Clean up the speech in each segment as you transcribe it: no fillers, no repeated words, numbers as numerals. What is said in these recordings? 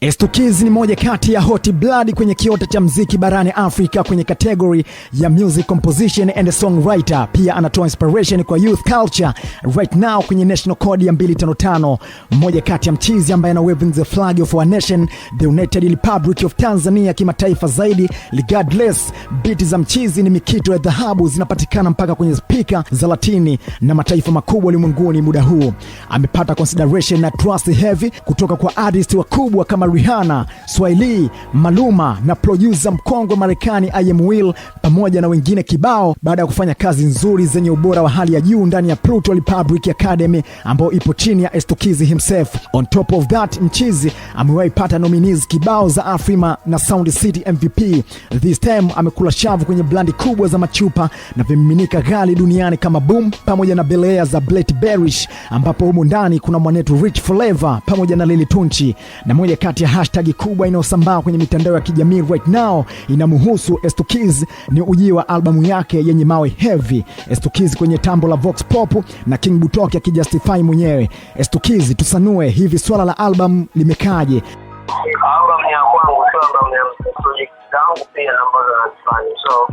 Estukiz ni moja kati ya hot blood kwenye kiota cha mziki barani Afrika kwenye category ya music composition and songwriter. Pia anatoa inspiration kwa youth culture right now kwenye national code ya 255. Mmoja kati ya mchizi ambaye ana waving the flag of our nation, the United Republic of Tanzania kimataifa zaidi. Regardless, beat za mchizi ni mikito ya dhahabu, zinapatikana mpaka kwenye speaker za Latini na mataifa makubwa ulimwenguni. Muda huu amepata consideration na trust heavy kutoka kwa artists wakubwa kama Rihanna, Swahili, Maluma na producer mkongwe Marekani I Am Will pamoja na wengine kibao, baada ya kufanya kazi nzuri zenye ubora wa hali ya juu ndani ya Pluto Republic Academy ambayo ipo chini ya Estukiz himself. On top of that, mchizi amewahi pata nominees kibao za Afrima na Sound City MVP. This time amekula shavu kwenye blandi kubwa za machupa na vimiminika ghali duniani kama Boom pamoja na Bel Air za Bletberish, ambapo humo ndani kuna mwanetu Rich Forever pamoja na Lily Tunchi. Na moja kati ya hashtag kubwa inayosambaa kwenye mitandao ya kijamii right now inamhusu Estukiz ni ujio wa albamu yake yenye mawe heavy. Estukiz kwenye tambo la Vox Pop na King Butoke akijustify mwenyewe. Estukiz, tusanue hivi swala la album limekaje? Album ya kwangu sio album ya project zangu pia ambazo nazifanya. So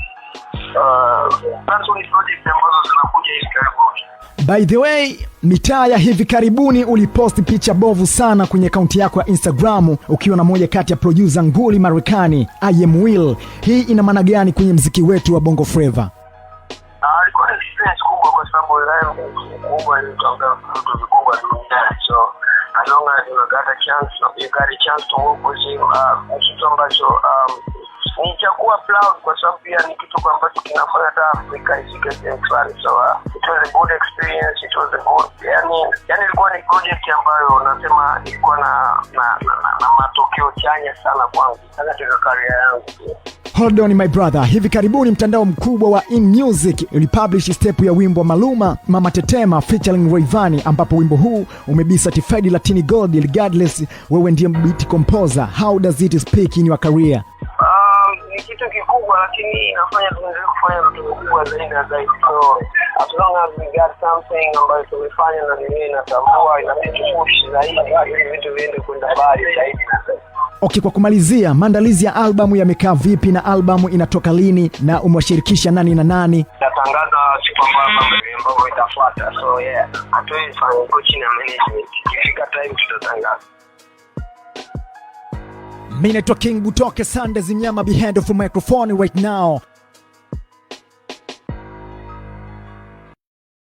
that's project ambazo zinakuja hivi karibuni. By the way, mitaa ya hivi karibuni uliposti picha bovu sana kwenye akaunti yako ya Instagram ukiwa na moja kati ya producer nguli Marekani I Am Will. Hii ina maana gani kwenye mziki wetu wa Bongo Flava? Ilikuwa ni experience kubwa kwa sababu live kubwa ni kutangaza vitu vikubwa duniani. So as long as you got a chance to work with him, kitu ambacho ni chakuwa proud kwa sababu pia ni kitu ambacho kinafanya hata Afrika isike fulani. So it was a good experience, it was a good, yani ilikuwa ni project ambayo nasema ilikuwa na matokeo chanya sana kwangu katika career yangu. Hold on my brother, hivi karibuni mtandao mkubwa wa In Music ulipublish step ya wimbo Maluma Mama Tetema featuring Rayvanny, ambapo wimbo huu umebi certified Latini Gold. Regardless, wewe ndiye beat composer, how does it speak in your career? Ni kitu kikubwa, lakini inafanya tuendelee kufanya vitu vikubwa zaidi na zaidi. So as long as we got something ambayo tumefanya na mimi natambua inabidi push zaidi ili vitu viende kwenda mbali zaidi na zaidi. Okay, kwa kumalizia, maandalizi ya albamu yamekaa vipi na albamu inatoka lini na umewashirikisha nani na nani? Natangaza siku ambayo itafuata. So yeah, hatuwezi fanya kwa chini ya management. Ikifika time tutatangaza. Mimi naitwa King Butoke Sundays Mnyama behind of microphone right now.